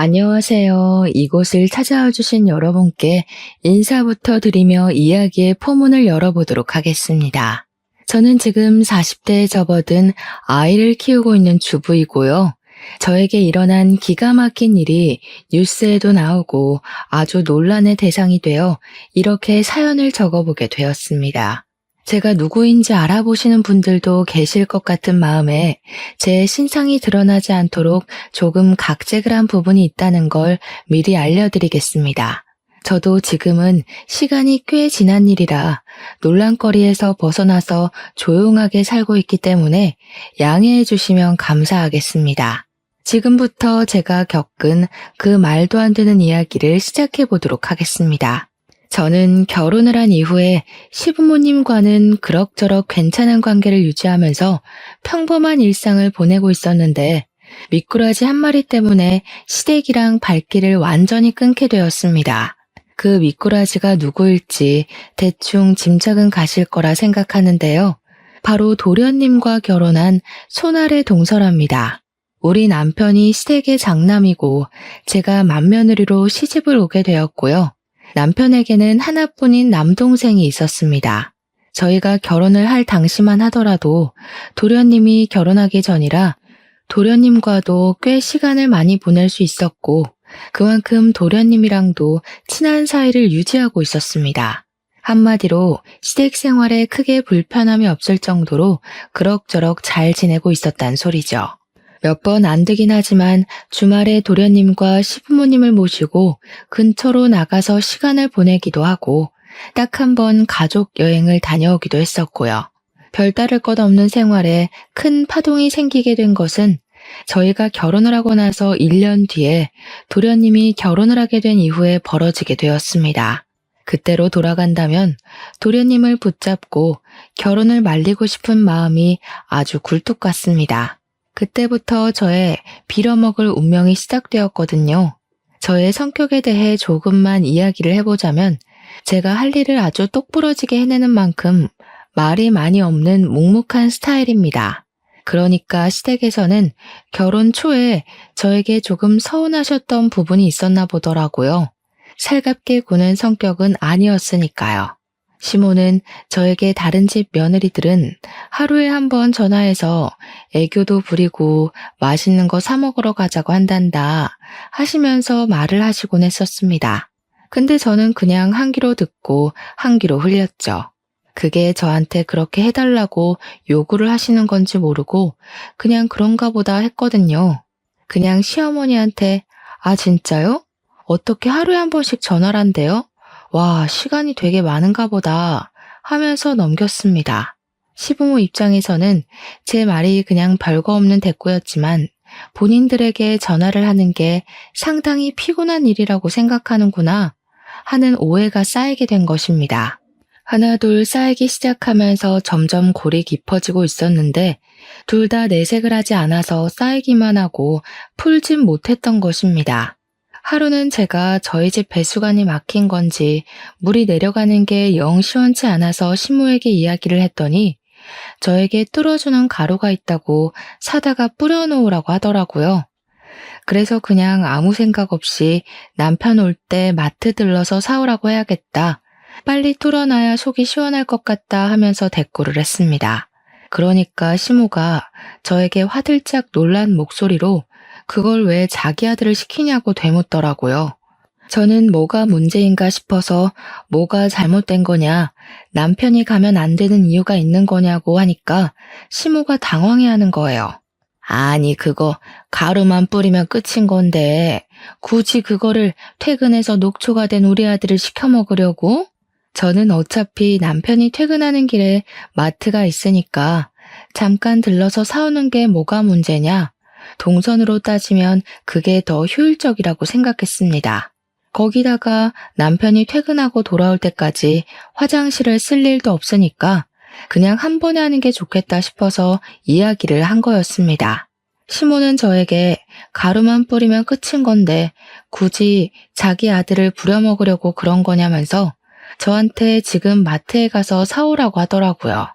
안녕하세요. 이곳을 찾아와 주신 여러분께 인사부터 드리며 이야기의 포문을 열어보도록 하겠습니다. 저는 지금 40대에 접어든 아이를 키우고 있는 주부이고요. 저에게 일어난 기가 막힌 일이 뉴스에도 나오고 아주 논란의 대상이 되어 이렇게 사연을 적어보게 되었습니다. 제가 누구인지 알아보시는 분들도 계실 것 같은 마음에 제 신상이 드러나지 않도록 조금 각색을 한 부분이 있다는 걸 미리 알려드리겠습니다. 저도 지금은 시간이 꽤 지난 일이라 논란거리에서 벗어나서 조용하게 살고 있기 때문에 양해해 주시면 감사하겠습니다. 지금부터 제가 겪은 그 말도 안 되는 이야기를 시작해 보도록 하겠습니다. 저는 결혼을 한 이후에 시부모님과는 그럭저럭 괜찮은 관계를 유지하면서 평범한 일상을 보내고 있었는데 미꾸라지 한 마리 때문에 시댁이랑 발길을 완전히 끊게 되었습니다. 그 미꾸라지가 누구일지 대충 짐작은 가실 거라 생각하는데요. 바로 도련님과 결혼한 손아래 동서랍니다. 우리 남편이 시댁의 장남이고 제가 맏며느리로 시집을 오게 되었고요. 남편에게는 하나뿐인 남동생이 있었습니다. 저희가 결혼을 할 당시만 하더라도 도련님이 결혼하기 전이라 도련님과도 꽤 시간을 많이 보낼 수 있었고 그만큼 도련님이랑도 친한 사이를 유지하고 있었습니다. 한마디로 시댁 생활에 크게 불편함이 없을 정도로 그럭저럭 잘 지내고 있었단 소리죠. 몇 번 안 되긴 하지만 주말에 도련님과 시부모님을 모시고 근처로 나가서 시간을 보내기도 하고 딱 한 번 가족 여행을 다녀오기도 했었고요. 별다를 것 없는 생활에 큰 파동이 생기게 된 것은 저희가 결혼을 하고 나서 1년 뒤에 도련님이 결혼을 하게 된 이후에 벌어지게 되었습니다. 그때로 돌아간다면 도련님을 붙잡고 결혼을 말리고 싶은 마음이 아주 굴뚝 같습니다. 그때부터 저의 빌어먹을 운명이 시작되었거든요. 저의 성격에 대해 조금만 이야기를 해보자면 제가 할 일을 아주 똑부러지게 해내는 만큼 말이 많이 없는 묵묵한 스타일입니다. 그러니까 시댁에서는 결혼 초에 저에게 조금 서운하셨던 부분이 있었나 보더라고요. 살갑게 구는 성격은 아니었으니까요. 시모는 저에게 다른 집 며느리들은 하루에 한 번 전화해서 애교도 부리고 맛있는 거 사 먹으러 가자고 한단다 하시면서 말을 하시곤 했었습니다. 근데 저는 그냥 한 귀로 듣고 한 귀로 흘렸죠. 그게 저한테 그렇게 해달라고 요구를 하시는 건지 모르고 그냥 그런가 보다 했거든요. 그냥 시어머니한테 아 진짜요? 어떻게 하루에 한 번씩 전화를 한대요? 와, 시간이 되게 많은가 보다 하면서 넘겼습니다. 시부모 입장에서는 제 말이 그냥 별거 없는 대꾸였지만 본인들에게 전화를 하는 게 상당히 피곤한 일이라고 생각하는구나 하는 오해가 쌓이게 된 것입니다. 하나둘 쌓이기 시작하면서 점점 골이 깊어지고 있었는데 둘 다 내색을 하지 않아서 쌓이기만 하고 풀진 못했던 것입니다. 하루는 제가 저희 집 배수관이 막힌 건지 물이 내려가는 게 영 시원치 않아서 시모에게 이야기를 했더니 저에게 뚫어주는 가루가 있다고 사다가 뿌려놓으라고 하더라고요. 그래서 그냥 아무 생각 없이 남편 올 때 마트 들러서 사오라고 해야겠다. 빨리 뚫어놔야 속이 시원할 것 같다 하면서 대꾸를 했습니다. 그러니까 시모가 저에게 화들짝 놀란 목소리로 그걸 왜 자기 아들을 시키냐고 되묻더라고요. 저는 뭐가 문제인가 싶어서 뭐가 잘못된 거냐, 남편이 가면 안 되는 이유가 있는 거냐고 하니까 시모가 당황해하는 거예요. 아니 그거 가루만 뿌리면 끝인 건데 굳이 그거를 퇴근해서 녹초가 된 우리 아들을 시켜 먹으려고? 저는 어차피 남편이 퇴근하는 길에 마트가 있으니까 잠깐 들러서 사오는 게 뭐가 문제냐? 동선으로 따지면 그게 더 효율적이라고 생각했습니다. 거기다가 남편이 퇴근하고 돌아올 때까지 화장실을 쓸 일도 없으니까 그냥 한 번에 하는 게 좋겠다 싶어서 이야기를 한 거였습니다. 시모는 저에게 가루만 뿌리면 끝인 건데 굳이 자기 아들을 부려먹으려고 그런 거냐면서 저한테 지금 마트에 가서 사오라고 하더라고요.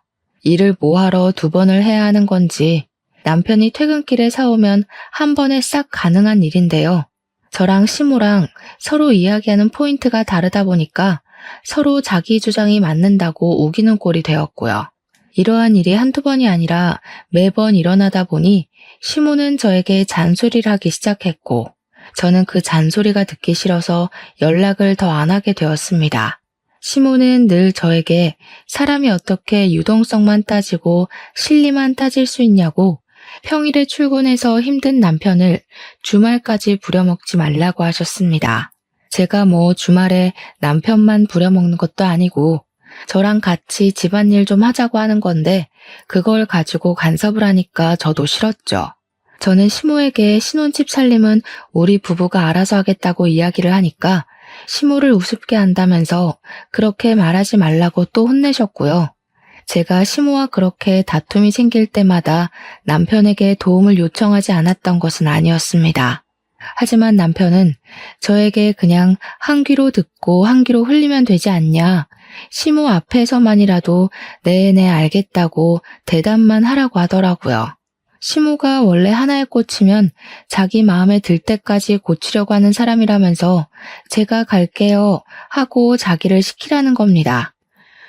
일을 뭐하러 2번을 해야 하는 건지 남편이 퇴근길에 사오면 한 번에 싹 가능한 일인데요. 저랑 시모랑 서로 이야기하는 포인트가 다르다 보니까 서로 자기 주장이 맞는다고 우기는 꼴이 되었고요. 이러한 일이 한두 번이 아니라 매번 일어나다 보니 시모는 저에게 잔소리를 하기 시작했고 저는 그 잔소리가 듣기 싫어서 연락을 더 안 하게 되었습니다. 시모는 늘 저에게 사람이 어떻게 유동성만 따지고 실리만 따질 수 있냐고 평일에 출근해서 힘든 남편을 주말까지 부려먹지 말라고 하셨습니다. 제가 뭐 주말에 남편만 부려먹는 것도 아니고 저랑 같이 집안일 좀 하자고 하는 건데 그걸 가지고 간섭을 하니까 저도 싫었죠. 저는 시모에게 신혼집 살림은 우리 부부가 알아서 하겠다고 이야기를 하니까 시모를 우습게 한다면서 그렇게 말하지 말라고 또 혼내셨고요. 제가 시모와 그렇게 다툼이 생길 때마다 남편에게 도움을 요청하지 않았던 것은 아니었습니다. 하지만 남편은 저에게 그냥 한 귀로 듣고 한 귀로 흘리면 되지 않냐, 시모 앞에서만이라도 네네 알겠다고 대답만 하라고 하더라고요. 시모가 원래 하나에 꽂히면 자기 마음에 들 때까지 고치려고 하는 사람이라면서 제가 갈게요 하고 자기를 시키라는 겁니다.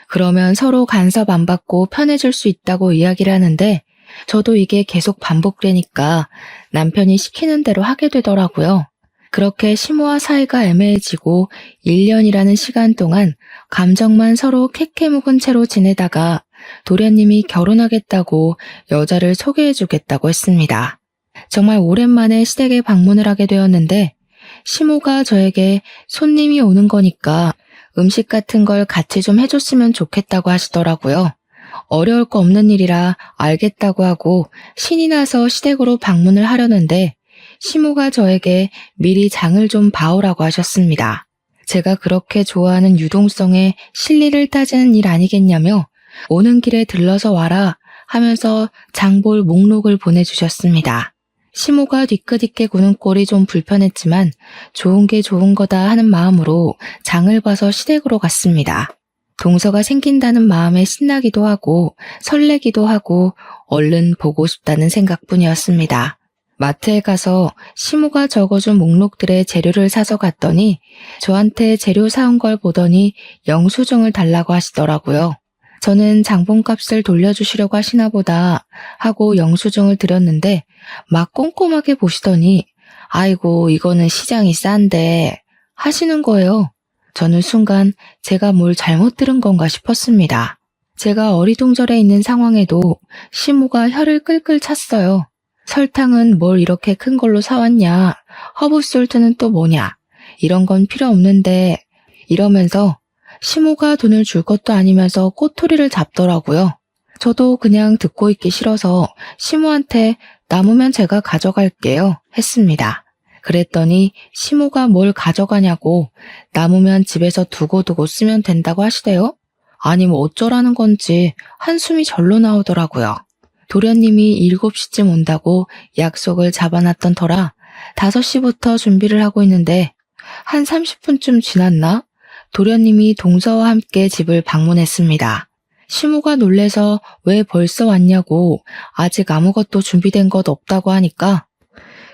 그러면 서로 간섭 안 받고 편해질 수 있다고 이야기를 하는데 저도 이게 계속 반복되니까 남편이 시키는 대로 하게 되더라고요. 그렇게 시모와 사이가 애매해지고 1년이라는 시간 동안 감정만 서로 캐캐 묵은 채로 지내다가 도련님이 결혼하겠다고 여자를 소개해주겠다고 했습니다. 정말 오랜만에 시댁에 방문을 하게 되었는데 시모가 저에게 손님이 오는 거니까 음식 같은 걸 같이 좀 해줬으면 좋겠다고 하시더라고요. 어려울 거 없는 일이라 알겠다고 하고 신이 나서 시댁으로 방문을 하려는데 시모가 저에게 미리 장을 좀 봐오라고 하셨습니다. 제가 그렇게 좋아하는 유동성에 실리를 따지는 일 아니겠냐며 오는 길에 들러서 와라 하면서 장볼 목록을 보내주셨습니다. 시모가 뒤끝있게 구는 꼴이 좀 불편했지만 좋은 게 좋은 거다 하는 마음으로 장을 봐서 시댁으로 갔습니다. 동서가 생긴다는 마음에 신나기도 하고 설레기도 하고 얼른 보고 싶다는 생각뿐이었습니다. 마트에 가서 시모가 적어준 목록들의 재료를 사서 갔더니 저한테 재료 사온 걸 보더니 영수증을 달라고 하시더라고요. 저는 장본값을 돌려주시려고 하시나 보다 하고 영수증을 드렸는데 막 꼼꼼하게 보시더니 아이고 이거는 시장이 싼데 하시는 거예요. 저는 순간 제가 뭘 잘못 들은 건가 싶었습니다. 제가 어리둥절해 있는 상황에도 시모가 혀를 끌끌 찼어요. 설탕은 뭘 이렇게 큰 걸로 사왔냐, 허브솔트는 또 뭐냐, 이런 건 필요 없는데 이러면서 시모가 돈을 줄 것도 아니면서 꼬투리를 잡더라고요. 저도 그냥 듣고 있기 싫어서 시모한테 남으면 제가 가져갈게요 했습니다. 그랬더니 시모가 뭘 가져가냐고 남으면 집에서 두고두고 쓰면 된다고 하시대요. 아니 뭐 어쩌라는 건지 한숨이 절로 나오더라고요. 도련님이 7시쯤 온다고 약속을 잡아놨던 터라 5시부터 준비를 하고 있는데 한 30분쯤 지났나? 도련님이 동서와 함께 집을 방문했습니다. 시모가 놀래서 왜 벌써 왔냐고 아직 아무것도 준비된 것 없다고 하니까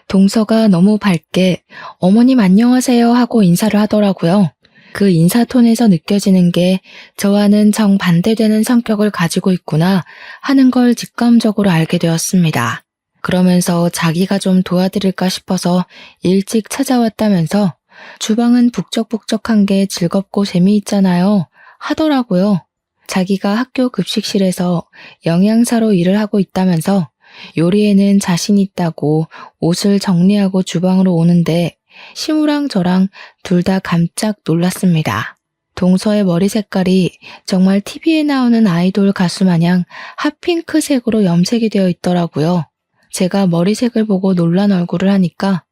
동서가 너무 밝게 어머님 안녕하세요 하고 인사를 하더라고요. 그 인사톤에서 느껴지는 게 저와는 정반대되는 성격을 가지고 있구나 하는 걸 직감적으로 알게 되었습니다. 그러면서 자기가 좀 도와드릴까 싶어서 일찍 찾아왔다면서 주방은 북적북적한 게 즐겁고 재미있잖아요 하더라고요. 자기가 학교 급식실에서 영양사로 일을 하고 있다면서 요리에는 자신 있다고 옷을 정리하고 주방으로 오는데 시모랑 저랑 둘 다 깜짝 놀랐습니다. 동서의 머리 색깔이 정말 TV에 나오는 아이돌 가수 마냥 핫핑크색으로 염색이 되어 있더라고요. 제가 머리색을 보고 놀란 얼굴을 하니까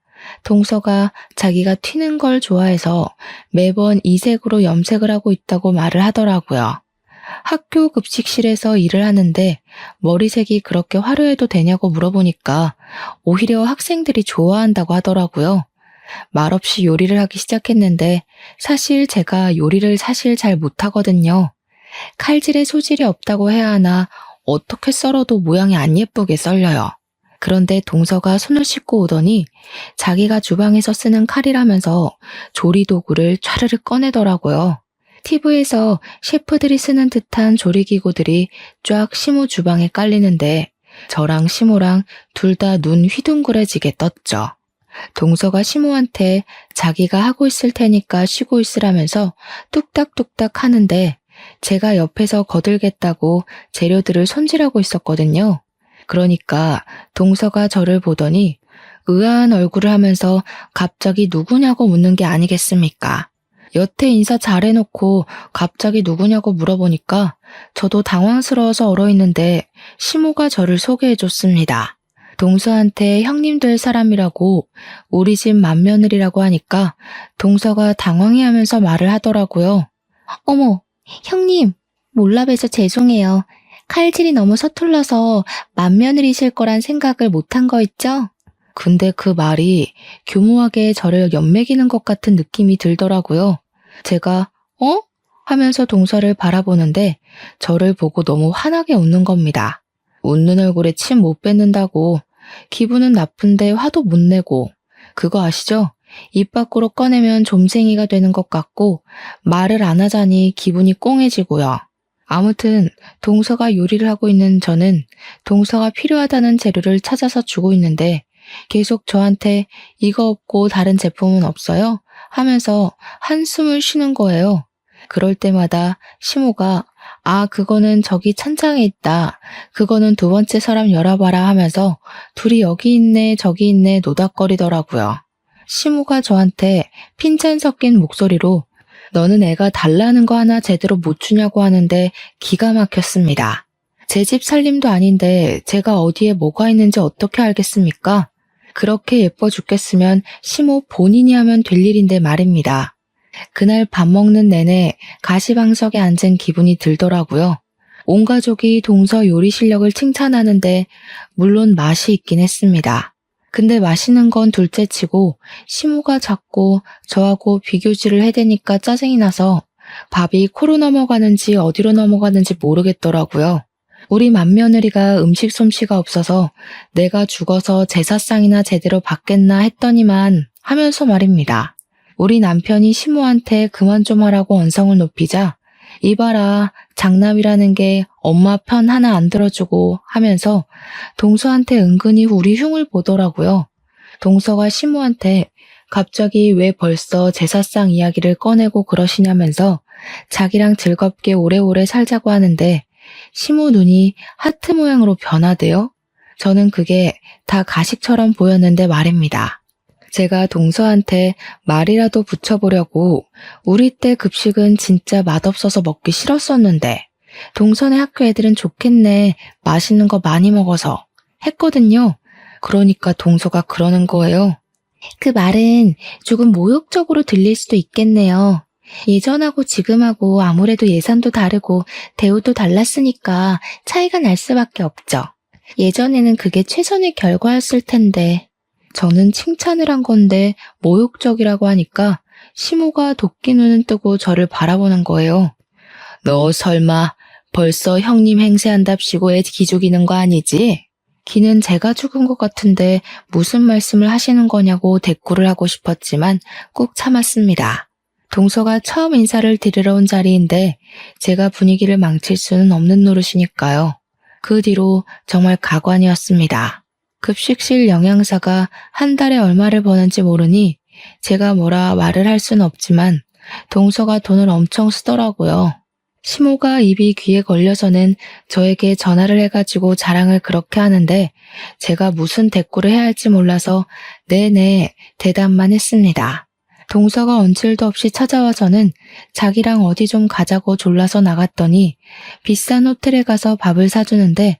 동서가 자기가 튀는 걸 좋아해서 매번 이 색으로 염색을 하고 있다고 말을 하더라고요. 학교 급식실에서 일을 하는데 머리색이 그렇게 화려해도 되냐고 물어보니까 오히려 학생들이 좋아한다고 하더라고요. 말없이 요리를 하기 시작했는데 사실 제가 요리를 잘 못하거든요. 칼질에 소질이 없다고 해야 하나 어떻게 썰어도 모양이 안 예쁘게 썰려요. 그런데 동서가 손을 씻고 오더니 자기가 주방에서 쓰는 칼이라면서 조리도구를 촤르르 꺼내더라고요. TV에서 셰프들이 쓰는 듯한 조리기구들이 쫙 시모 주방에 깔리는데 저랑 시모랑 둘 다 눈 휘둥그레지게 떴죠. 동서가 시모한테 자기가 하고 있을 테니까 쉬고 있으라면서 뚝딱뚝딱 하는데 제가 옆에서 거들겠다고 재료들을 손질하고 있었거든요. 그러니까 동서가 저를 보더니 의아한 얼굴을 하면서 갑자기 누구냐고 묻는 게 아니겠습니까? 여태 인사 잘해놓고 갑자기 누구냐고 물어보니까 저도 당황스러워서 얼어있는데 시모가 저를 소개해줬습니다. 동서한테 형님 될 사람이라고 우리 집 맏며느리라고 하니까 동서가 당황해하면서 말을 하더라고요. 어머, 형님, 몰라봬서 죄송해요. 칼질이 너무 서툴러서 맏며느리실 거란 생각을 못한 거 있죠? 근데 그 말이 교모하게 저를 연맥이는 것 같은 느낌이 들더라고요. 제가 어? 하면서 동서를 바라보는데 저를 보고 너무 환하게 웃는 겁니다. 웃는 얼굴에 침 못 뱉는다고 기분은 나쁜데 화도 못 내고 그거 아시죠? 입 밖으로 꺼내면 좀생이가 되는 것 같고 말을 안 하자니 기분이 꽁해지고요. 아무튼 동서가 요리를 하고 있는 저는 동서가 필요하다는 재료를 찾아서 주고 있는데 계속 저한테 이거 없고 다른 제품은 없어요? 하면서 한숨을 쉬는 거예요. 그럴 때마다 시모가 그거는 저기 찬장에 있다. 그거는 두 번째 서랍 열어봐라 하면서 둘이 여기 있네 저기 있네 노닥거리더라고요. 시모가 저한테 핀잔 섞인 목소리로 너는 애가 달라는 거 하나 제대로 못 주냐고 하는데 기가 막혔습니다. 제 집 살림도 아닌데 제가 어디에 뭐가 있는지 어떻게 알겠습니까? 그렇게 예뻐 죽겠으면 시모 본인이 하면 될 일인데 말입니다. 그날 밥 먹는 내내 가시방석에 앉은 기분이 들더라고요. 온 가족이 동서 요리 실력을 칭찬하는데 물론 맛이 있긴 했습니다. 근데 맛있는 건 둘째치고 시모가 자꾸 저하고 비교질을 해대니까 짜증이 나서 밥이 코로 넘어가는지 어디로 넘어가는지 모르겠더라고요. 우리 맏며느리가 음식 솜씨가 없어서 내가 죽어서 제사상이나 제대로 받겠나 했더니만 하면서 말입니다. 우리 남편이 시모한테 그만 좀 하라고 언성을 높이자 이봐라 장남이라는 게 엄마 편 하나 안 들어주고 하면서 동서한테 은근히 우리 흉을 보더라고요. 동서가 시모한테 갑자기 왜 벌써 제사상 이야기를 꺼내고 그러시냐면서 자기랑 즐겁게 오래오래 살자고 하는데 시모 눈이 하트 모양으로 변하대요. 저는 그게 다 가식처럼 보였는데 말입니다. 제가 동서한테 말이라도 붙여보려고 우리 때 급식은 진짜 맛없어서 먹기 싫었었는데 동서네 학교 애들은 좋겠네 맛있는 거 많이 먹어서 했거든요. 그러니까 동서가 그러는 거예요. 그 말은 조금 모욕적으로 들릴 수도 있겠네요. 예전하고 지금하고 아무래도 예산도 다르고 대우도 달랐으니까 차이가 날 수밖에 없죠. 예전에는 그게 최선의 결과였을 텐데 저는 칭찬을 한 건데 모욕적이라고 하니까 시모가 도끼 눈을 뜨고 저를 바라보는 거예요. 너 설마 벌써 형님 행세한답시고 애 기죽이는 거 아니지? 기는 제가 죽은 것 같은데 무슨 말씀을 하시는 거냐고 대꾸를 하고 싶었지만 꾹 참았습니다. 동서가 처음 인사를 드리러 온 자리인데 제가 분위기를 망칠 수는 없는 노릇이니까요. 그 뒤로 정말 가관이었습니다. 급식실 영양사가 한 달에 얼마를 버는지 모르니 제가 뭐라 말을 할 수는 없지만 동서가 돈을 엄청 쓰더라고요. 시모가 입이 귀에 걸려서는 저에게 전화를 해가지고 자랑을 그렇게 하는데 제가 무슨 대꾸를 해야 할지 몰라서 네네 대답만 했습니다. 동서가 언질도 없이 찾아와서는 자기랑 어디 좀 가자고 졸라서 나갔더니 비싼 호텔에 가서 밥을 사주는데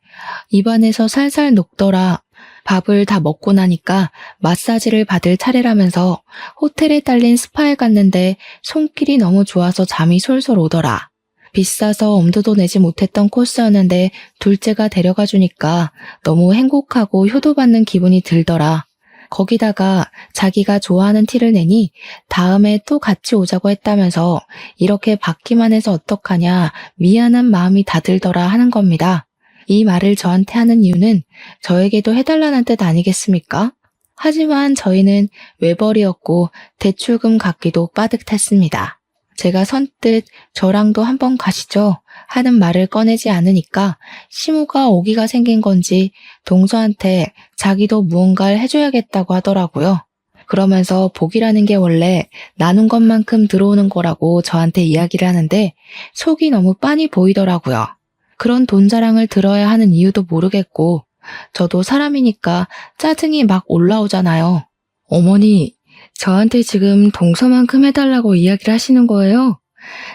입안에서 살살 녹더라. 밥을 다 먹고 나니까 마사지를 받을 차례라면서 호텔에 딸린 스파에 갔는데 손길이 너무 좋아서 잠이 솔솔 오더라. 비싸서 엄두도 내지 못했던 코스였는데 둘째가 데려가 주니까 너무 행복하고 효도받는 기분이 들더라. 거기다가 자기가 좋아하는 티를 내니 다음에 또 같이 오자고 했다면서 이렇게 받기만 해서 어떡하냐 미안한 마음이 다 들더라 하는 겁니다. 이 말을 저한테 하는 이유는 저에게도 해달라는 뜻 아니겠습니까? 하지만 저희는 외벌이었고 대출금 갚기도 빠듯했습니다. 제가 선뜻 저랑도 한번 가시죠 하는 말을 꺼내지 않으니까 시모가 오기가 생긴 건지 동서한테 자기도 무언가를 해줘야겠다고 하더라고요. 그러면서 복이라는 게 원래 나눈 것만큼 들어오는 거라고 저한테 이야기를 하는데 속이 너무 빤히 보이더라고요. 그런 돈 자랑을 들어야 하는 이유도 모르겠고 저도 사람이니까 짜증이 막 올라오잖아요. 어머니, 저한테 지금 동서만큼 해달라고 이야기를 하시는 거예요?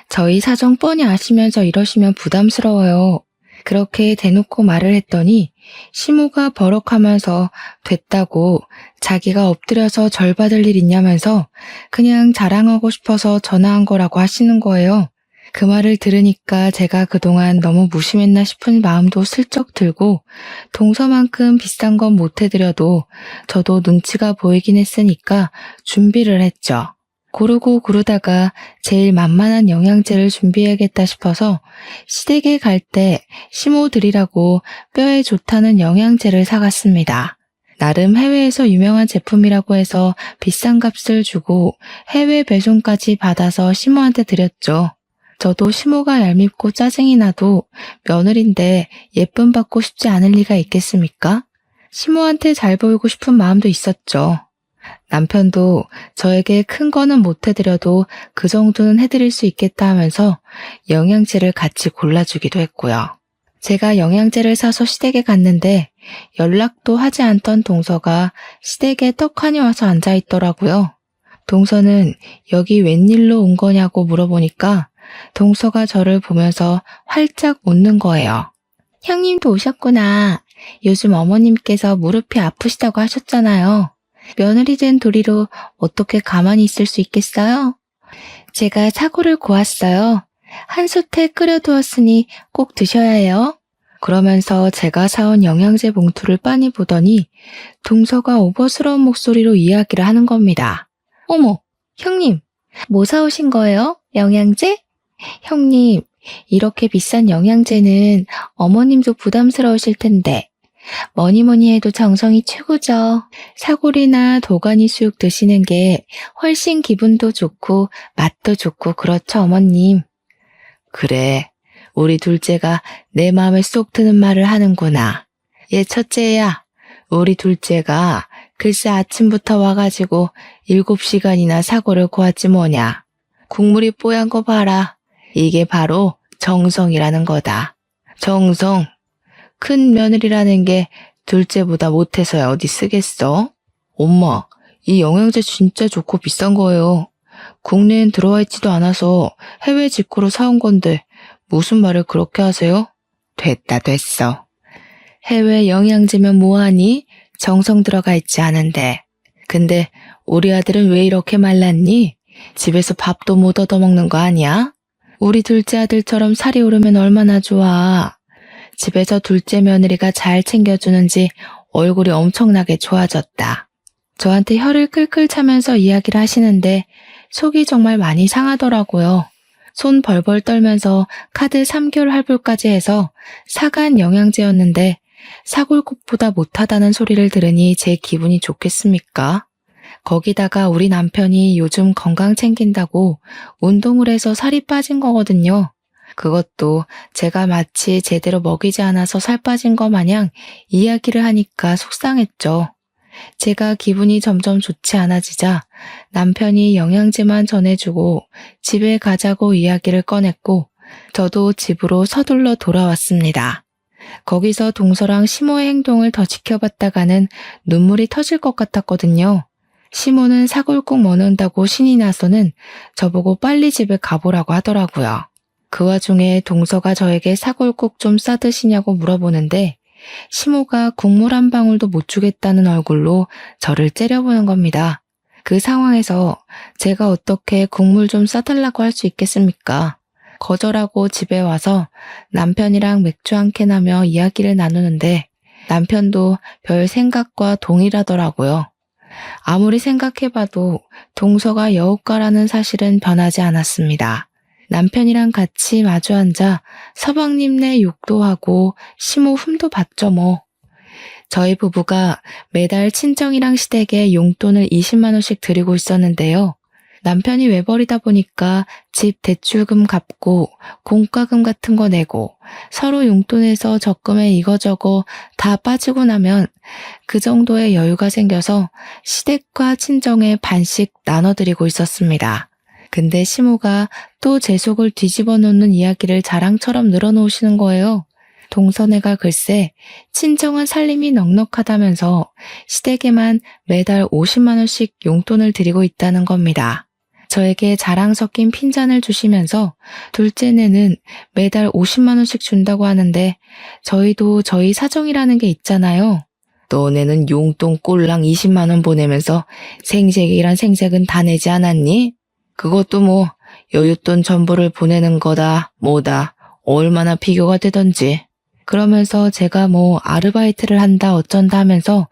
저희 사정 뻔히 아시면서 이러시면 부담스러워요. 그렇게 대놓고 말을 했더니 시모가 버럭하면서 됐다고 자기가 엎드려서 절 받을 일 있냐면서 그냥 자랑하고 싶어서 전화한 거라고 하시는 거예요. 그 말을 들으니까 제가 그동안 너무 무심했나 싶은 마음도 슬쩍 들고 동서만큼 비싼 건 못 해드려도 저도 눈치가 보이긴 했으니까 준비를 했죠. 고르고 고르다가 제일 만만한 영양제를 준비해야겠다 싶어서 시댁에 갈 때 시모들이라고 뼈에 좋다는 영양제를 사갔습니다. 나름 해외에서 유명한 제품이라고 해서 비싼 값을 주고 해외 배송까지 받아서 시모한테 드렸죠. 저도 시모가 얄밉고 짜증이 나도 며느린데 예쁨 받고 싶지 않을 리가 있겠습니까? 시모한테 잘 보이고 싶은 마음도 있었죠. 남편도 저에게 큰 거는 못 해드려도 그 정도는 해드릴 수 있겠다 하면서 영양제를 같이 골라주기도 했고요. 제가 영양제를 사서 시댁에 갔는데 연락도 하지 않던 동서가 시댁에 떡하니 와서 앉아있더라고요. 동서는 여기 웬일로 온 거냐고 물어보니까 동서가 저를 보면서 활짝 웃는 거예요. 형님도 오셨구나. 요즘 어머님께서 무릎이 아프시다고 하셨잖아요. 며느리 된 도리로 어떻게 가만히 있을 수 있겠어요? 제가 사고를 고았어요. 한 솥에 끓여두었으니 꼭 드셔야 해요. 그러면서 제가 사온 영양제 봉투를 빤히 보더니 동서가 오버스러운 목소리로 이야기를 하는 겁니다. 어머, 형님, 뭐 사오신 거예요? 영양제? 형님, 이렇게 비싼 영양제는 어머님도 부담스러우실 텐데 뭐니 해도 정성이 최고죠. 사골이나 도가니 수육 드시는 게 훨씬 기분도 좋고 맛도 좋고 그렇죠, 어머님. 그래, 우리 둘째가 내 마음에 쏙 드는 말을 하는구나. 얘 첫째야, 우리 둘째가 글쎄 아침부터 와가지고 7시간이나 사골을 고았지 뭐냐. 국물이 뽀얀 거 봐라. 이게 바로 정성이라는 거다. 정성. 큰 며느리라는 게 둘째보다 못해서야 어디 쓰겠어? 엄마, 이 영양제 진짜 좋고 비싼 거예요. 국내엔 들어와 있지도 않아서 해외 직구로 사온 건데 무슨 말을 그렇게 하세요? 됐어. 해외 영양제면 뭐하니? 정성 들어가 있지 않은데. 근데 우리 아들은 왜 이렇게 말랐니? 집에서 밥도 못 얻어먹는 거 아니야? 우리 둘째 아들처럼 살이 오르면 얼마나 좋아. 집에서 둘째 며느리가 잘 챙겨주는지 얼굴이 엄청나게 좋아졌다. 저한테 혀를 끌끌 차면서 이야기를 하시는데 속이 정말 많이 상하더라고요. 손 벌벌 떨면서 카드 3개월 할부까지 해서 사간 영양제였는데 사골국보다 못하다는 소리를 들으니 제 기분이 좋겠습니까? 거기다가 우리 남편이 요즘 건강 챙긴다고 운동을 해서 살이 빠진 거거든요. 그것도 제가 마치 제대로 먹이지 않아서 살 빠진 거 마냥 이야기를 하니까 속상했죠. 제가 기분이 점점 좋지 않아지자 남편이 영양제만 전해주고 집에 가자고 이야기를 꺼냈고 저도 집으로 서둘러 돌아왔습니다. 거기서 동서랑 시모의 행동을 더 지켜봤다가는 눈물이 터질 것 같았거든요. 시모는 사골국 먹는다고 신이 나서는 저보고 빨리 집에 가보라고 하더라고요. 그 와중에 동서가 저에게 사골국 좀 싸드시냐고 물어보는데 시모가 국물 한 방울도 못 주겠다는 얼굴로 저를 째려보는 겁니다. 그 상황에서 제가 어떻게 국물 좀 싸달라고 할 수 있겠습니까? 거절하고 집에 와서 남편이랑 맥주 한 캔 하며 이야기를 나누는데 남편도 별 생각과 동일하더라고요. 아무리 생각해봐도 동서가 여우가라는 사실은 변하지 않았습니다. 남편이랑 같이 마주 앉아 서방님네 욕도 하고 시모 흠도 봤죠 뭐. 저희 부부가 매달 친정이랑 시댁에 용돈을 20만 원씩 드리고 있었는데요. 남편이 외벌이다 보니까 집 대출금 갚고 공과금 같은 거 내고 서로 용돈에서 적금에 이거저거 다 빠지고 나면 그 정도의 여유가 생겨서 시댁과 친정에 반씩 나눠드리고 있었습니다. 근데 시모가 또 제 속을 뒤집어 놓는 이야기를 자랑처럼 늘어놓으시는 거예요. 동서네가 글쎄 친정은 살림이 넉넉하다면서 시댁에만 매달 50만 원씩 용돈을 드리고 있다는 겁니다. 저에게 자랑 섞인 핀잔을 주시면서 둘째네는 매달 50만 원씩 준다고 하는데 저희도 저희 사정이라는 게 있잖아요. 너네는 용돈 꼴랑 20만 원 보내면서 생색이란 생색은 다 내지 않았니? 그것도 뭐 여윳돈 전부를 보내는 거다 뭐다 얼마나 비교가 되던지. 그러면서 제가 뭐 아르바이트를 한다 어쩐다 하면서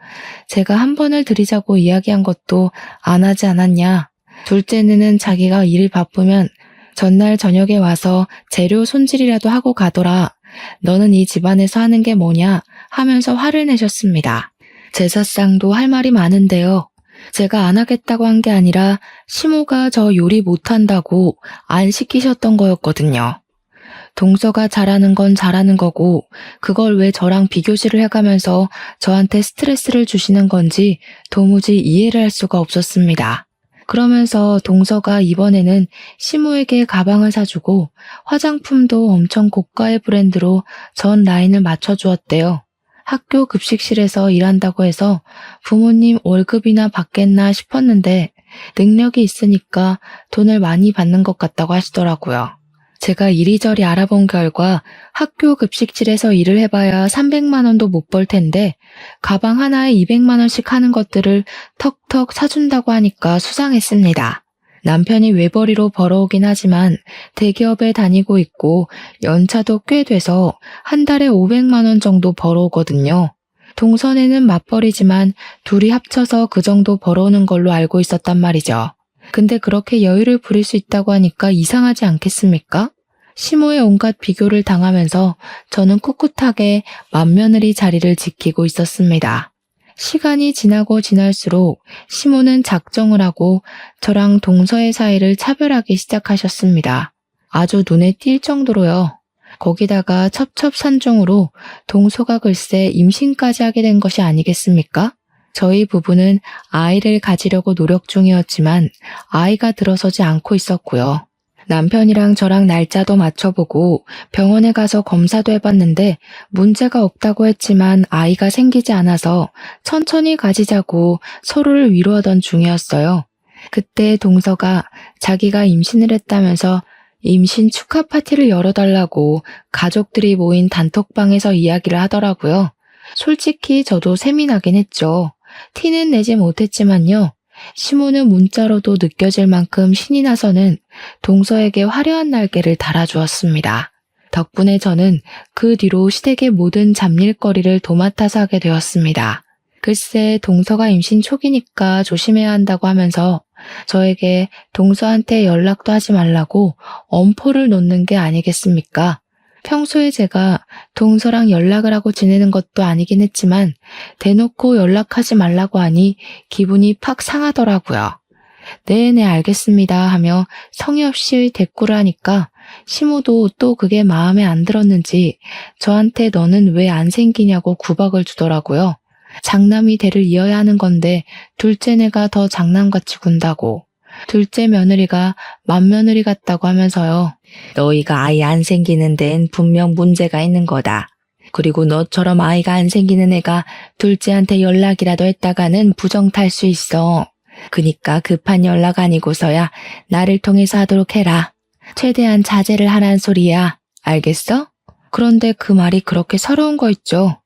제가 한 번을 드리자고 이야기한 것도 안 하지 않았냐. 둘째는 자기가 일이 바쁘면 전날 저녁에 와서 재료 손질이라도 하고 가더라. 너는 이 집안에서 하는 게 뭐냐 하면서 화를 내셨습니다. 제사상도 할 말이 많은데요. 제가 안 하겠다고 한 게 아니라 시모가 저 요리 못한다고 안 시키셨던 거였거든요. 동서가 잘하는 건 잘하는 거고 그걸 왜 저랑 비교질을 해가면서 저한테 스트레스를 주시는 건지 도무지 이해를 할 수가 없었습니다. 그러면서 동서가 이번에는 시모에게 가방을 사주고 화장품도 엄청 고가의 브랜드로 전 라인을 맞춰주었대요. 학교 급식실에서 일한다고 해서 부모님 월급이나 받겠나 싶었는데 능력이 있으니까 돈을 많이 받는 것 같다고 하시더라고요. 제가 이리저리 알아본 결과 학교 급식실에서 일을 해봐야 300만 원도 못 벌 텐데 가방 하나에 200만 원씩 하는 것들을 턱턱 사준다고 하니까 수상했습니다. 남편이 외벌이로 벌어오긴 하지만 대기업에 다니고 있고 연차도 꽤 돼서 한 달에 500만 원 정도 벌어오거든요. 동선에는 맞벌이지만 둘이 합쳐서 그 정도 벌어오는 걸로 알고 있었단 말이죠. 근데 그렇게 여유를 부릴 수 있다고 하니까 이상하지 않겠습니까? 시모의 온갖 비교를 당하면서 저는 꿋꿋하게 맏며느리 자리를 지키고 있었습니다. 시간이 지나고 지날수록 시모는 작정을 하고 저랑 동서의 사이를 차별하기 시작하셨습니다. 아주 눈에 띌 정도로요. 거기다가 첩첩산중으로 동서가 글쎄 임신까지 하게 된 것이 아니겠습니까? 저희 부부는 아이를 가지려고 노력 중이었지만 아이가 들어서지 않고 있었고요. 남편이랑 저랑 날짜도 맞춰보고 병원에 가서 검사도 해봤는데 문제가 없다고 했지만 아이가 생기지 않아서 천천히 가지자고 서로를 위로하던 중이었어요. 그때 동서가 자기가 임신을 했다면서 임신 축하 파티를 열어달라고 가족들이 모인 단톡방에서 이야기를 하더라고요. 솔직히 저도 셈이 나긴 했죠. 티는 내지 못했지만요. 시모는 문자로도 느껴질 만큼 신이 나서는 동서에게 화려한 날개를 달아주었습니다. 덕분에 저는 그 뒤로 시댁의 모든 잡일거리를 도맡아서 하게 되었습니다. 글쎄 동서가 임신 초기니까 조심해야 한다고 하면서 저에게 동서한테 연락도 하지 말라고 엄포를 놓는 게 아니겠습니까? 평소에 제가 동서랑 연락을 하고 지내는 것도 아니긴 했지만 대놓고 연락하지 말라고 하니 기분이 팍 상하더라고요. 네네 알겠습니다 하며 성의 없이 대꾸를 하니까 시모도 또 그게 마음에 안 들었는지 저한테 너는 왜 안 생기냐고 구박을 주더라고요. 장남이 대를 이어야 하는 건데 둘째네가 더 장남같이 군다고. 둘째 며느리가 맏며느리 같다고 하면서요. 너희가 아이 안 생기는 데엔 분명 문제가 있는 거다. 그리고 너처럼 아이가 안 생기는 애가 둘째한테 연락이라도 했다가는 부정 탈 수 있어. 그니까 급한 연락 아니고서야 나를 통해서 하도록 해라. 최대한 자제를 하란 소리야. 알겠어? 그런데 그 말이 그렇게 서러운 거 있죠.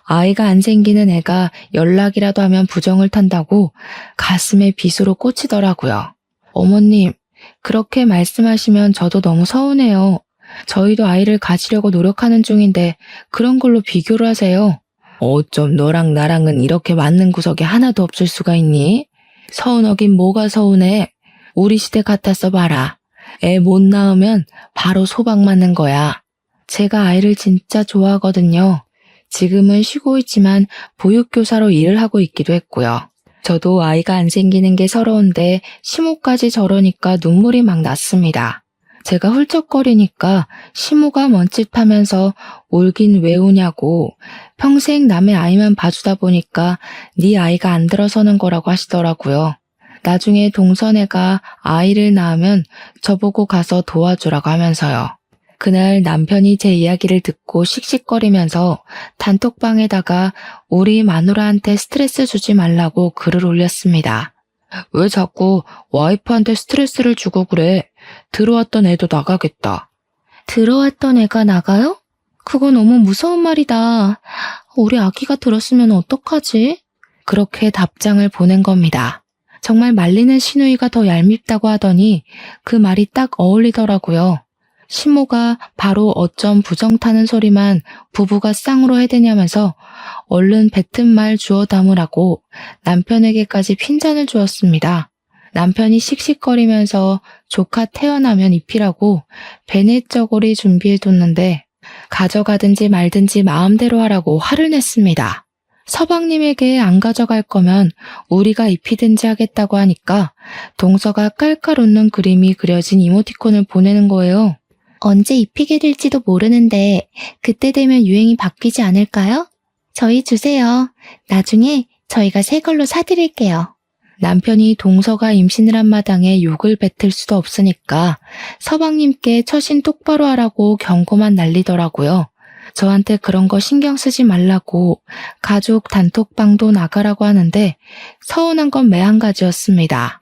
아이가 안 생기는 애가 연락이라도 하면 부정을 탄다고 가슴에 빗으로 꽂히더라고요. 어머님, 그렇게 말씀하시면 저도 너무 서운해요. 저희도 아이를 가지려고 노력하는 중인데 그런 걸로 비교를 하세요. 어쩜 너랑 나랑은 이렇게 맞는 구석이 하나도 없을 수가 있니? 서운하긴 뭐가 서운해. 우리 시대 같았어 봐라. 애 못 낳으면 바로 소박 맞는 거야. 제가 아이를 진짜 좋아하거든요. 지금은 쉬고 있지만 보육교사로 일을 하고 있기도 했고요. 저도 아이가 안 생기는 게 서러운데 시모까지 저러니까 눈물이 막 났습니다. 제가 훌쩍거리니까 시모가 멈칫하면서 울긴 왜 우냐고 평생 남의 아이만 봐주다 보니까 네 아이가 안 들어서는 거라고 하시더라고요. 나중에 동선애가 아이를 낳으면 저보고 가서 도와주라고 하면서요. 그날 남편이 제 이야기를 듣고 씩씩거리면서 단톡방에다가 우리 마누라한테 스트레스 주지 말라고 글을 올렸습니다. 왜 자꾸 와이프한테 스트레스를 주고 그래? 들어왔던 애도 나가겠다. 들어왔던 애가 나가요? 그거 너무 무서운 말이다. 우리 아기가 들었으면 어떡하지? 그렇게 답장을 보낸 겁니다. 정말 말리는 시누이가 더 얄밉다고 하더니 그 말이 딱 어울리더라고요. 시모가 바로 어쩜 부정 타는 소리만 부부가 쌍으로 해대냐면서 얼른 뱉은 말 주워 담으라고 남편에게까지 핀잔을 주었습니다. 남편이 씩씩거리면서 조카 태어나면 입히라고 베넷저고리 준비해뒀는데 가져가든지 말든지 마음대로 하라고 화를 냈습니다. 서방님에게 안 가져갈 거면 우리가 입히든지 하겠다고 하니까 동서가 깔깔 웃는 그림이 그려진 이모티콘을 보내는 거예요. 언제 입히게 될지도 모르는데 그때 되면 유행이 바뀌지 않을까요? 저희 주세요. 나중에 저희가 새 걸로 사드릴게요. 남편이 동서가 임신을 한 마당에 욕을 뱉을 수도 없으니까 서방님께 처신 똑바로 하라고 경고만 날리더라고요. 저한테 그런 거 신경 쓰지 말라고 가족 단톡방도 나가라고 하는데 서운한 건 매한 가지였습니다.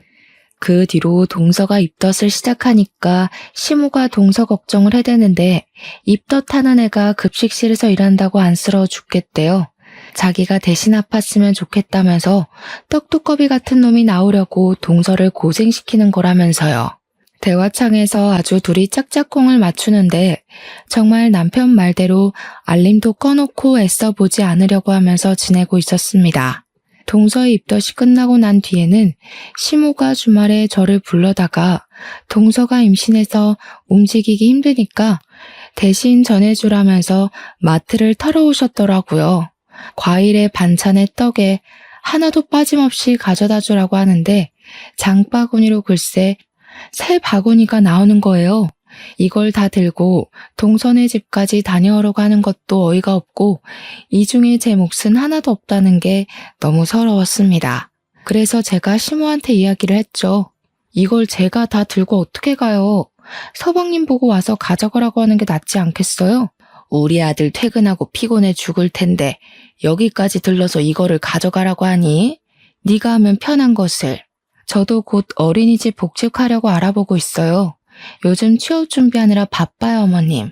그 뒤로 동서가 입덧을 시작하니까 시모가 동서 걱정을 해대는데 입덧하는 애가 급식실에서 일한다고 안쓰러워 죽겠대요. 자기가 대신 아팠으면 좋겠다면서 떡두꺼비 같은 놈이 나오려고 동서를 고생시키는 거라면서요. 대화창에서 아주 둘이 짝짝꿍을 맞추는데 정말 남편 말대로 알림도 꺼놓고 애써 보지 않으려고 하면서 지내고 있었습니다. 동서의 입덧이 끝나고 난 뒤에는 시모가 주말에 저를 불러다가 동서가 임신해서 움직이기 힘드니까 대신 전해주라면서 마트를 털어오셨더라고요. 과일에 반찬에 떡에 하나도 빠짐없이 가져다 주라고 하는데 장바구니로 글쎄 새 바구니가 나오는 거예요. 이걸 다 들고 동선의 집까지 다녀오러 가는 것도 어이가 없고 이 중에 제 몫은 하나도 없다는 게 너무 서러웠습니다. 그래서 제가 시모한테 이야기를 했죠. 이걸 제가 다 들고 어떻게 가요? 서방님 보고 와서 가져가라고 하는 게 낫지 않겠어요? 우리 아들 퇴근하고 피곤해 죽을 텐데 여기까지 들러서 이거를 가져가라고 하니? 네가 하면 편한 것을. 저도 곧 어린이집 복직하려고 알아보고 있어요. 요즘 취업 준비하느라 바빠요, 어머님.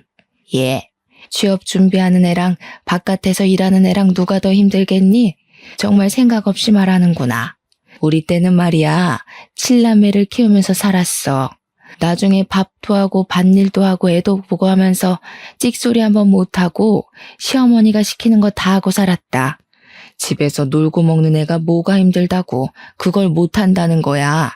예, 취업 준비하는 애랑 바깥에서 일하는 애랑 누가 더 힘들겠니? 정말 생각 없이 말하는구나. 우리 때는 말이야, 7남매를 키우면서 살았어. 나중에 밥도 하고 밭일도 하고 애도 보고 하면서 찍소리 한번 못하고 시어머니가 시키는 거 다 하고 살았다. 집에서 놀고 먹는 애가 뭐가 힘들다고 그걸 못한다는 거야.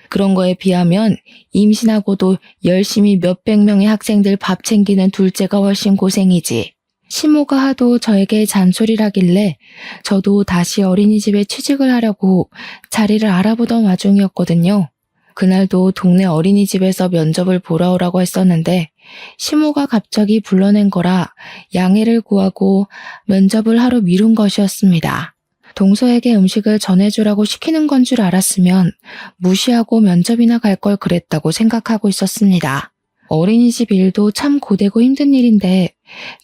그런 거에 비하면 임신하고도 열심히 몇백 명의 학생들 밥 챙기는 둘째가 훨씬 고생이지. 시모가 하도 저에게 잔소리를 하길래 저도 다시 어린이집에 취직을 하려고 자리를 알아보던 와중이었거든요. 그날도 동네 어린이집에서 면접을 보러 오라고 했었는데 시모가 갑자기 불러낸 거라 양해를 구하고 면접을 하루 미룬 것이었습니다. 동서에게 음식을 전해주라고 시키는 건 줄 알았으면 무시하고 면접이나 갈 걸 그랬다고 생각하고 있었습니다. 어린이집 일도 참 고되고 힘든 일인데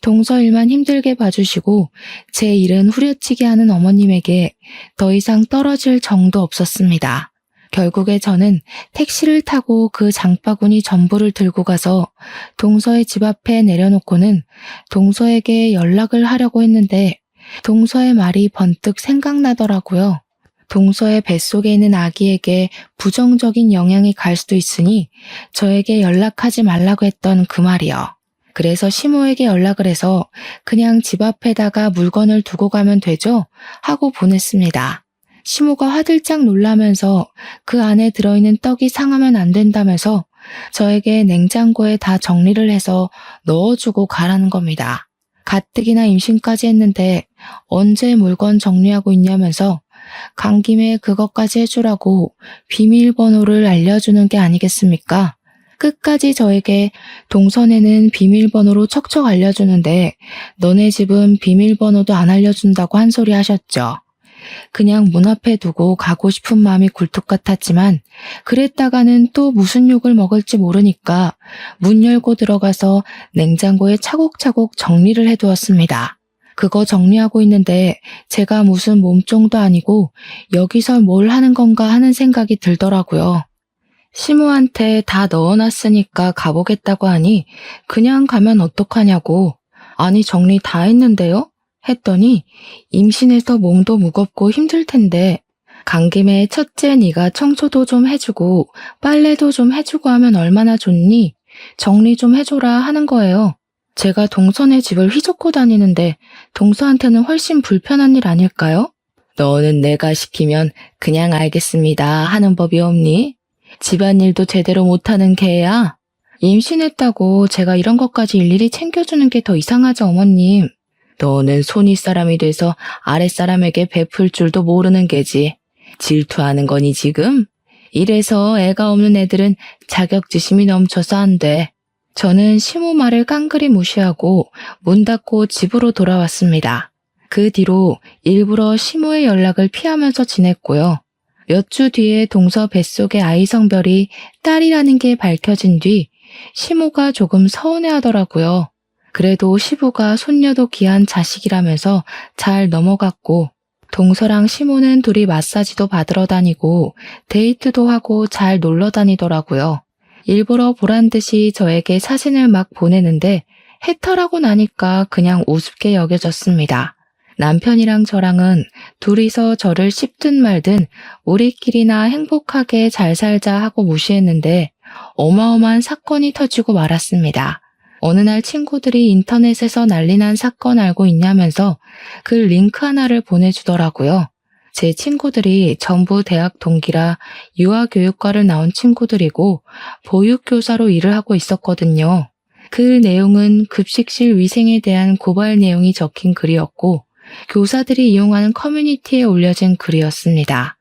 동서 일만 힘들게 봐주시고 제 일은 후려치게 하는 어머님에게 더 이상 떨어질 정도 없었습니다. 결국에 저는 택시를 타고 그 장바구니 전부를 들고 가서 동서의 집 앞에 내려놓고는 동서에게 연락을 하려고 했는데 동서의 말이 번뜩 생각나더라고요. 동서의 뱃속에 있는 아기에게 부정적인 영향이 갈 수도 있으니 저에게 연락하지 말라고 했던 그 말이요. 그래서 시모에게 연락을 해서 그냥 집 앞에다가 물건을 두고 가면 되죠? 하고 보냈습니다. 시모가 화들짝 놀라면서 그 안에 들어있는 떡이 상하면 안 된다면서 저에게 냉장고에 다 정리를 해서 넣어주고 가라는 겁니다. 가뜩이나 임신까지 했는데 언제 물건 정리하고 있냐면서 간 김에 그것까지 해주라고 비밀번호를 알려주는 게 아니겠습니까? 끝까지 저에게 동선에는 비밀번호로 척척 알려주는데 너네 집은 비밀번호도 안 알려준다고 한 소리 하셨죠. 그냥 문 앞에 두고 가고 싶은 마음이 굴뚝 같았지만 그랬다가는 또 무슨 욕을 먹을지 모르니까 문 열고 들어가서 냉장고에 차곡차곡 정리를 해두었습니다. 그거 정리하고 있는데 제가 무슨 몸종도 아니고 여기서 뭘 하는 건가 하는 생각이 들더라고요. 시모한테 다 넣어놨으니까 가보겠다고 하니 그냥 가면 어떡하냐고. 아니 정리 다 했는데요? 했더니 임신해서 몸도 무겁고 힘들 텐데 간 김에 첫째 네가 청소도 좀 해주고 빨래도 좀 해주고 하면 얼마나 좋니? 정리 좀 해줘라 하는 거예요. 제가 동서네 집을 휘젓고 다니는데 동서한테는 훨씬 불편한 일 아닐까요? 너는 내가 시키면 그냥 알겠습니다 하는 법이 없니? 집안일도 제대로 못하는 개야? 임신했다고 제가 이런 것까지 일일이 챙겨주는 게 더 이상하죠, 어머님. 너는 손윗사람이 돼서 아랫사람에게 베풀 줄도 모르는 개지. 질투하는 거니 지금? 이래서 애가 없는 애들은 자격지심이 넘쳐서 안 돼. 저는 시모 말을 깡그리 무시하고 문 닫고 집으로 돌아왔습니다. 그 뒤로 일부러 시모의 연락을 피하면서 지냈고요. 몇 주 뒤에 동서 뱃속의 아이 성별이 딸이라는 게 밝혀진 뒤 시모가 조금 서운해하더라고요. 그래도 시부가 손녀도 귀한 자식이라면서 잘 넘어갔고 동서랑 시모는 둘이 마사지도 받으러 다니고 데이트도 하고 잘 놀러 다니더라고요. 일부러 보란 듯이 저에게 사진을 막 보내는데 해탈하고 나니까 그냥 우습게 여겨졌습니다. 남편이랑 저랑은 둘이서 저를 씹든 말든 우리끼리나 행복하게 잘 살자 하고 무시했는데 어마어마한 사건이 터지고 말았습니다. 어느 날 친구들이 인터넷에서 난리난 사건 알고 있냐면서 그 링크 하나를 보내주더라고요. 제 친구들이 전부 대학 동기라 유아교육과를 나온 친구들이고 보육교사로 일을 하고 있었거든요. 그 내용은 급식실 위생에 대한 고발 내용이 적힌 글이었고 교사들이 이용하는 커뮤니티에 올려진 글이었습니다.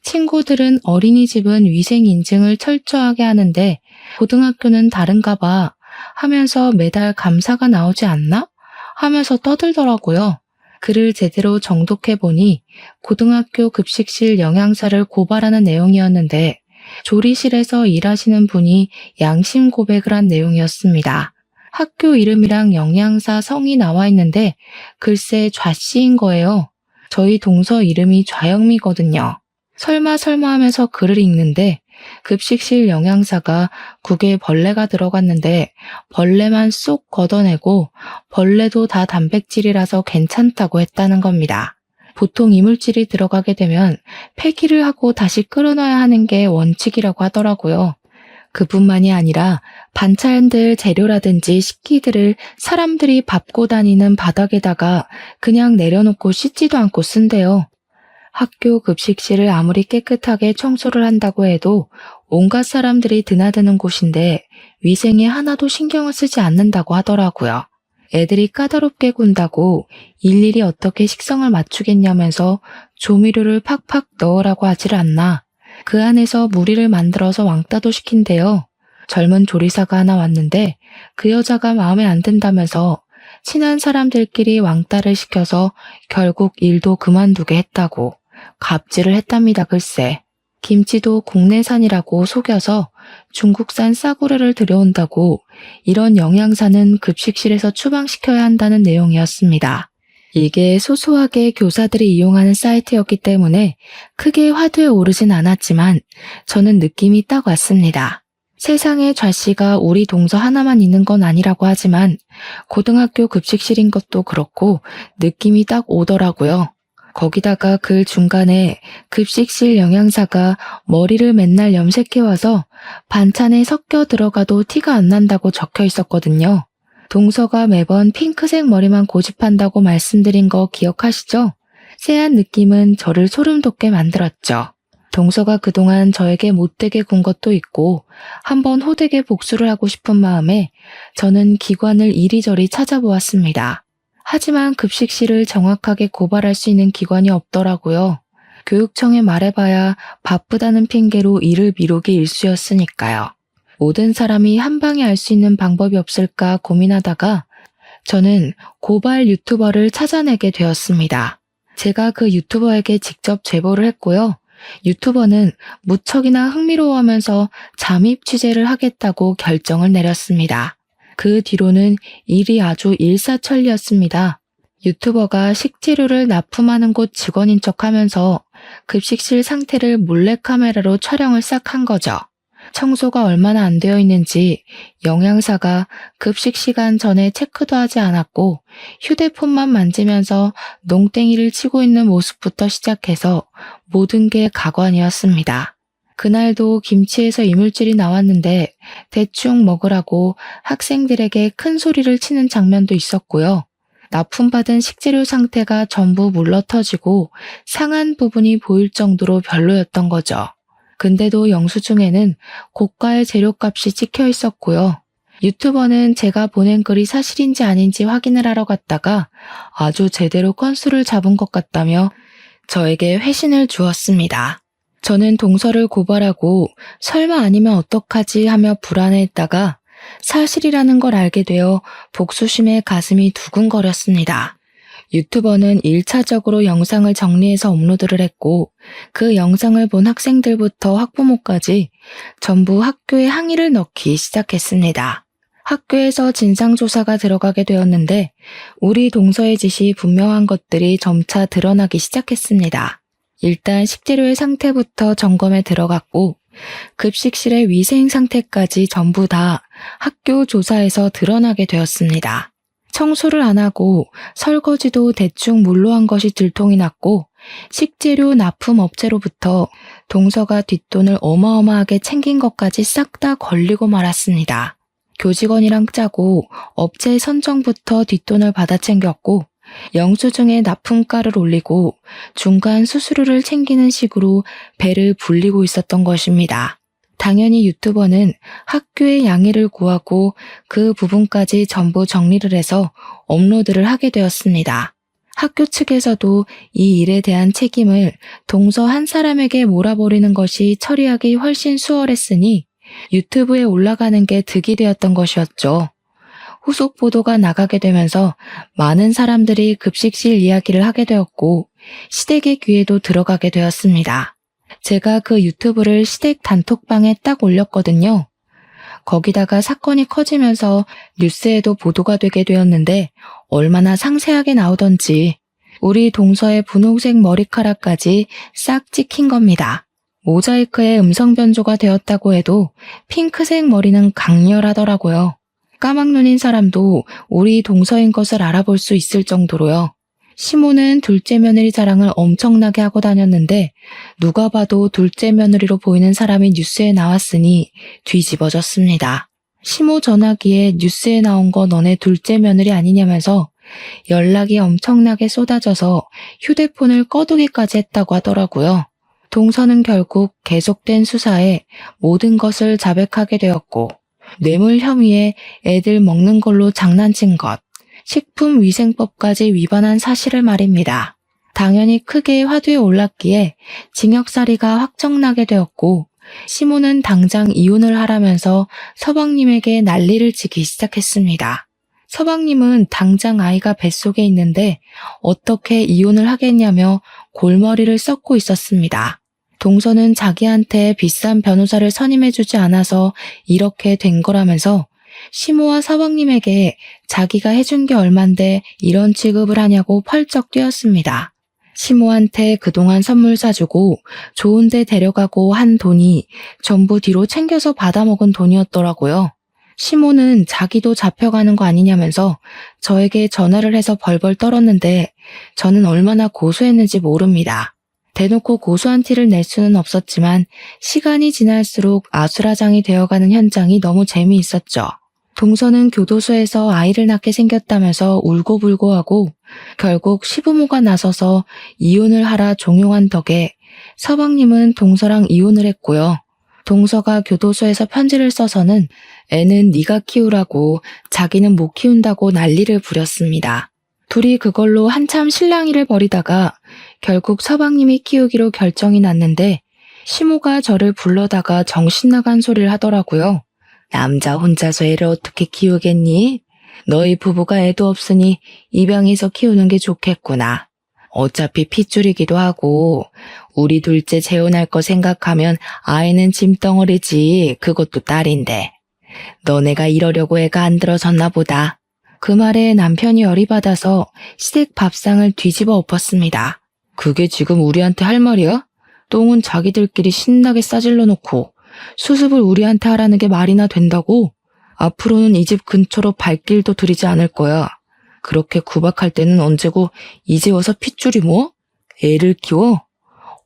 친구들은 어린이집은 위생 인증을 철저하게 하는데 고등학교는 다른가 봐 하면서 매달 감사가 나오지 않나? 하면서 떠들더라고요. 글을 제대로 정독해보니 고등학교 급식실 영양사를 고발하는 내용이었는데 조리실에서 일하시는 분이 양심 고백을 한 내용이었습니다. 학교 이름이랑 영양사 성이 나와 있는데 글쎄 좌씨인 거예요. 저희 동서 이름이 좌영미거든요. 설마 하면서 글을 읽는데 급식실 영양사가 국에 벌레가 들어갔는데 벌레만 쏙 걷어내고 벌레도 다 단백질이라서 괜찮다고 했다는 겁니다. 보통 이물질이 들어가게 되면 폐기를 하고 다시 끓여놔야 하는 게 원칙이라고 하더라고요. 그뿐만이 아니라 반찬들 재료라든지 식기들을 사람들이 밟고 다니는 바닥에다가 그냥 내려놓고 씻지도 않고 쓴대요. 학교 급식실을 아무리 깨끗하게 청소를 한다고 해도 온갖 사람들이 드나드는 곳인데 위생에 하나도 신경을 쓰지 않는다고 하더라고요. 애들이 까다롭게 군다고 일일이 어떻게 식성을 맞추겠냐면서 조미료를 팍팍 넣으라고 하질 않나. 그 안에서 무리를 만들어서 왕따도 시킨대요. 젊은 조리사가 하나 왔는데 그 여자가 마음에 안 든다면서 친한 사람들끼리 왕따를 시켜서 결국 일도 그만두게 했다고. 갑질을 했답니다. 글쎄. 김치도 국내산이라고 속여서 중국산 싸구려를 들여온다고 이런 영양사는 급식실에서 추방시켜야 한다는 내용이었습니다. 이게 소소하게 교사들이 이용하는 사이트였기 때문에 크게 화두에 오르진 않았지만 저는 느낌이 딱 왔습니다. 세상에 좌씨가 우리 동서 하나만 있는 건 아니라고 하지만 고등학교 급식실인 것도 그렇고 느낌이 딱 오더라고요. 거기다가 글 중간에 급식실 영양사가 머리를 맨날 염색해와서 반찬에 섞여 들어가도 티가 안 난다고 적혀 있었거든요. 동서가 매번 핑크색 머리만 고집한다고 말씀드린 거 기억하시죠? 쎄한 느낌은 저를 소름 돋게 만들었죠. 동서가 그동안 저에게 못되게 군 것도 있고 한번 호되게 복수를 하고 싶은 마음에 저는 기관을 이리저리 찾아보았습니다. 하지만 급식실을 정확하게 고발할 수 있는 기관이 없더라고요. 교육청에 말해봐야 바쁘다는 핑계로 일을 미루기 일쑤였으니까요. 모든 사람이 한 방에 알 수 있는 방법이 없을까 고민하다가 저는 고발 유튜버를 찾아내게 되었습니다. 제가 그 유튜버에게 직접 제보를 했고요. 유튜버는 무척이나 흥미로워하면서 잠입 취재를 하겠다고 결정을 내렸습니다. 그 뒤로는 일이 아주 일사천리였습니다. 유튜버가 식재료를 납품하는 곳 직원인 척하면서 급식실 상태를 몰래카메라로 촬영을 싹 한 거죠. 청소가 얼마나 안 되어 있는지 영양사가 급식 시간 전에 체크도 하지 않았고 휴대폰만 만지면서 농땡이를 치고 있는 모습부터 시작해서 모든 게 가관이었습니다. 그날도 김치에서 이물질이 나왔는데 대충 먹으라고 학생들에게 큰 소리를 치는 장면도 있었고요. 납품받은 식재료 상태가 전부 물러터지고 상한 부분이 보일 정도로 별로였던 거죠. 근데도 영수증에는 고가의 재료값이 찍혀 있었고요. 유튜버는 제가 보낸 글이 사실인지 아닌지 확인을 하러 갔다가 아주 제대로 건수를 잡은 것 같다며 저에게 회신을 주었습니다. 저는 동서를 고발하고 설마 아니면 어떡하지 하며 불안해했다가 사실이라는 걸 알게 되어 복수심에 가슴이 두근거렸습니다. 유튜버는 1차적으로 영상을 정리해서 업로드를 했고 그 영상을 본 학생들부터 학부모까지 전부 학교에 항의를 넣기 시작했습니다. 학교에서 진상조사가 들어가게 되었는데 우리 동서의 짓이 분명한 것들이 점차 드러나기 시작했습니다. 일단 식재료의 상태부터 점검에 들어갔고 급식실의 위생 상태까지 전부 다 학교 조사에서 드러나게 되었습니다. 청소를 안 하고 설거지도 대충 물로 한 것이 들통이 났고 식재료 납품 업체로부터 동서가 뒷돈을 어마어마하게 챙긴 것까지 싹 다 걸리고 말았습니다. 교직원이랑 짜고 업체 선정부터 뒷돈을 받아 챙겼고 영수증에 납품가를 올리고 중간 수수료를 챙기는 식으로 배를 불리고 있었던 것입니다. 당연히 유튜버는 학교에 양해를 구하고 그 부분까지 전부 정리를 해서 업로드를 하게 되었습니다. 학교 측에서도 이 일에 대한 책임을 동서 한 사람에게 몰아버리는 것이 처리하기 훨씬 수월했으니 유튜브에 올라가는 게 득이 되었던 것이었죠. 후속 보도가 나가게 되면서 많은 사람들이 급식실 이야기를 하게 되었고 시댁의 귀에도 들어가게 되었습니다. 제가 그 유튜브를 시댁 단톡방에 딱 올렸거든요. 거기다가 사건이 커지면서 뉴스에도 보도가 되게 되었는데 얼마나 상세하게 나오던지 우리 동서의 분홍색 머리카락까지 싹 찍힌 겁니다. 모자이크에 음성 변조가 되었다고 해도 핑크색 머리는 강렬하더라고요. 까막눈인 사람도 우리 동서인 것을 알아볼 수 있을 정도로요. 시모는 둘째 며느리 자랑을 엄청나게 하고 다녔는데 누가 봐도 둘째 며느리로 보이는 사람이 뉴스에 나왔으니 뒤집어졌습니다. 시모 전화기에 뉴스에 나온 거 너네 둘째 며느리 아니냐면서 연락이 엄청나게 쏟아져서 휴대폰을 꺼두기까지 했다고 하더라고요. 동서는 결국 계속된 수사에 모든 것을 자백하게 되었고 뇌물 혐의에 애들 먹는 걸로 장난친 것, 식품위생법까지 위반한 사실을 말입니다. 당연히 크게 화두에 올랐기에 징역살이가 확정나게 되었고 시모는 당장 이혼을 하라면서 서방님에게 난리를 치기 시작했습니다. 서방님은 당장 아이가 뱃속에 있는데 어떻게 이혼을 하겠냐며 골머리를 썩고 있었습니다. 동서는 자기한테 비싼 변호사를 선임해주지 않아서 이렇게 된 거라면서 시모와 서방님에게 자기가 해준 게 얼만데 이런 취급을 하냐고 펄쩍 뛰었습니다. 시모한테 그동안 선물 사주고 좋은 데 데려가고 한 돈이 전부 뒤로 챙겨서 받아먹은 돈이었더라고요. 시모는 자기도 잡혀가는 거 아니냐면서 저에게 전화를 해서 벌벌 떨었는데 저는 얼마나 고소했는지 모릅니다. 대놓고 고소한 티를 낼 수는 없었지만 시간이 지날수록 아수라장이 되어가는 현장이 너무 재미있었죠. 동서는 교도소에서 아이를 낳게 생겼다면서 울고불고하고 결국 시부모가 나서서 이혼을 하라 종용한 덕에 서방님은 동서랑 이혼을 했고요. 동서가 교도소에서 편지를 써서는 애는 네가 키우라고 자기는 못 키운다고 난리를 부렸습니다. 둘이 그걸로 한참 실랑이를 벌이다가 결국 서방님이 키우기로 결정이 났는데 시모가 저를 불러다가 정신 나간 소리를 하더라고요. 남자 혼자서 애를 어떻게 키우겠니? 너희 부부가 애도 없으니 입양해서 키우는 게 좋겠구나. 어차피 핏줄이기도 하고 우리 둘째 재혼할 거 생각하면 아이는 짐덩어리지. 그것도 딸인데. 너네가 이러려고 애가 안 들어졌나 보다. 그 말에 남편이 열이 받아서 시댁 밥상을 뒤집어 엎었습니다. 그게 지금 우리한테 할 말이야? 똥은 자기들끼리 신나게 싸질러 놓고 수습을 우리한테 하라는 게 말이나 된다고? 앞으로는 이 집 근처로 발길도 들이지 않을 거야. 그렇게 구박할 때는 언제고 이제 와서 핏줄이 뭐? 애를 키워?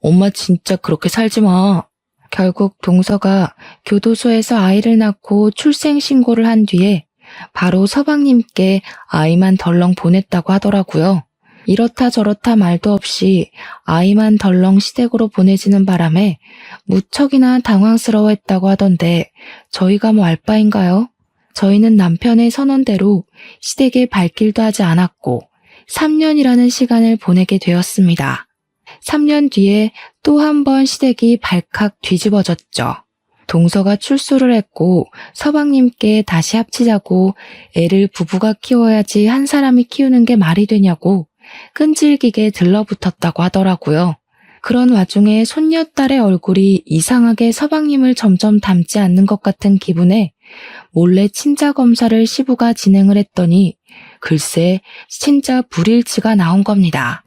엄마 진짜 그렇게 살지 마. 결국 동서가 교도소에서 아이를 낳고 출생신고를 한 뒤에 바로 서방님께 아이만 덜렁 보냈다고 하더라고요. 이렇다 저렇다 말도 없이 아이만 덜렁 시댁으로 보내지는 바람에 무척이나 당황스러워했다고 하던데 저희가 뭐 알 바인가요? 저희는 남편의 선언대로 시댁에 발길도 하지 않았고 3년이라는 시간을 보내게 되었습니다. 3년 뒤에 또 한 번 시댁이 발칵 뒤집어졌죠. 동서가 출소를 했고 서방님께 다시 합치자고 애를 부부가 키워야지 한 사람이 키우는 게 말이 되냐고 끈질기게 들러붙었다고 하더라고요. 그런 와중에 손녀딸의 얼굴이 이상하게 서방님을 점점 닮지 않는 것 같은 기분에 몰래 친자 검사를 시부가 진행을 했더니 글쎄 진짜 불일치가 나온 겁니다.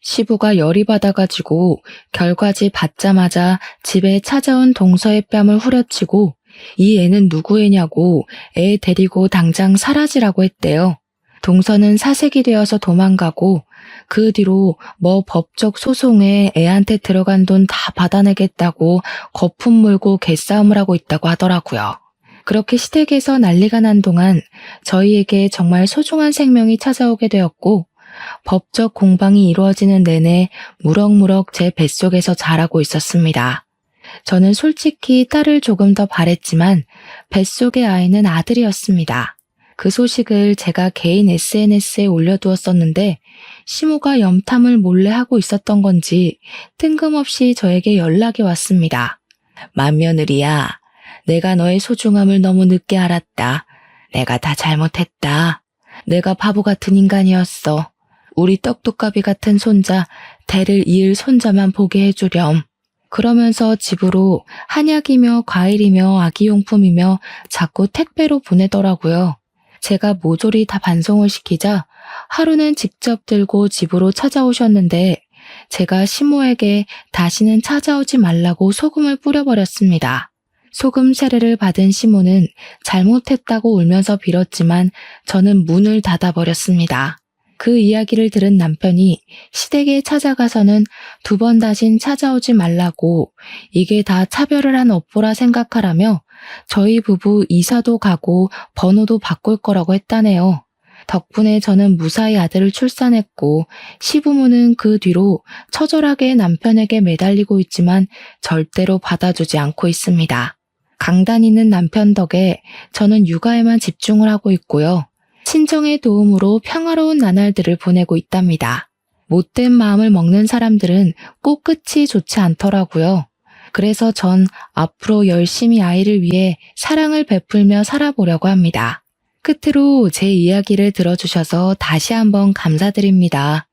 시부가 열이 받아가지고 결과지 받자마자 집에 찾아온 동서의 뺨을 후려치고 이 애는 누구 애냐고 애 데리고 당장 사라지라고 했대요. 동서는 사색이 되어서 도망가고 그 뒤로 뭐 법적 소송에 애한테 들어간 돈 다 받아내겠다고 거품 물고 개싸움을 하고 있다고 하더라고요. 그렇게 시댁에서 난리가 난 동안 저희에게 정말 소중한 생명이 찾아오게 되었고 법적 공방이 이루어지는 내내 무럭무럭 제 뱃속에서 자라고 있었습니다. 저는 솔직히 딸을 조금 더 바랬지만 뱃속의 아이는 아들이었습니다. 그 소식을 제가 개인 SNS에 올려두었었는데 시모가 염탐을 몰래 하고 있었던 건지 뜬금없이 저에게 연락이 왔습니다. 맏며느리야, 내가 너의 소중함을 너무 늦게 알았다. 내가 다 잘못했다. 내가 바보 같은 인간이었어. 우리 떡두꺼비 같은 손자, 대를 이을 손자만 보게 해주렴. 그러면서 집으로 한약이며 과일이며 아기용품이며 자꾸 택배로 보내더라고요. 제가 모조리 다 반송을 시키자 하루는 직접 들고 집으로 찾아오셨는데 제가 시모에게 다시는 찾아오지 말라고 소금을 뿌려버렸습니다. 소금 세례를 받은 시모는 잘못했다고 울면서 빌었지만 저는 문을 닫아버렸습니다. 그 이야기를 들은 남편이 시댁에 찾아가서는 2번 다신 찾아오지 말라고 이게 다 차별을 한 업보라 생각하라며 저희 부부 이사도 가고 번호도 바꿀 거라고 했다네요. 덕분에 저는 무사히 아들을 출산했고 시부모는 그 뒤로 처절하게 남편에게 매달리고 있지만 절대로 받아주지 않고 있습니다. 강단 있는 남편 덕에 저는 육아에만 집중을 하고 있고요. 친정의 도움으로 평화로운 나날들을 보내고 있답니다. 못된 마음을 먹는 사람들은 꼭 끝이 좋지 않더라고요. 그래서 전 앞으로 열심히 아이를 위해 사랑을 베풀며 살아보려고 합니다. 끝으로 제 이야기를 들어주셔서 다시 한번 감사드립니다.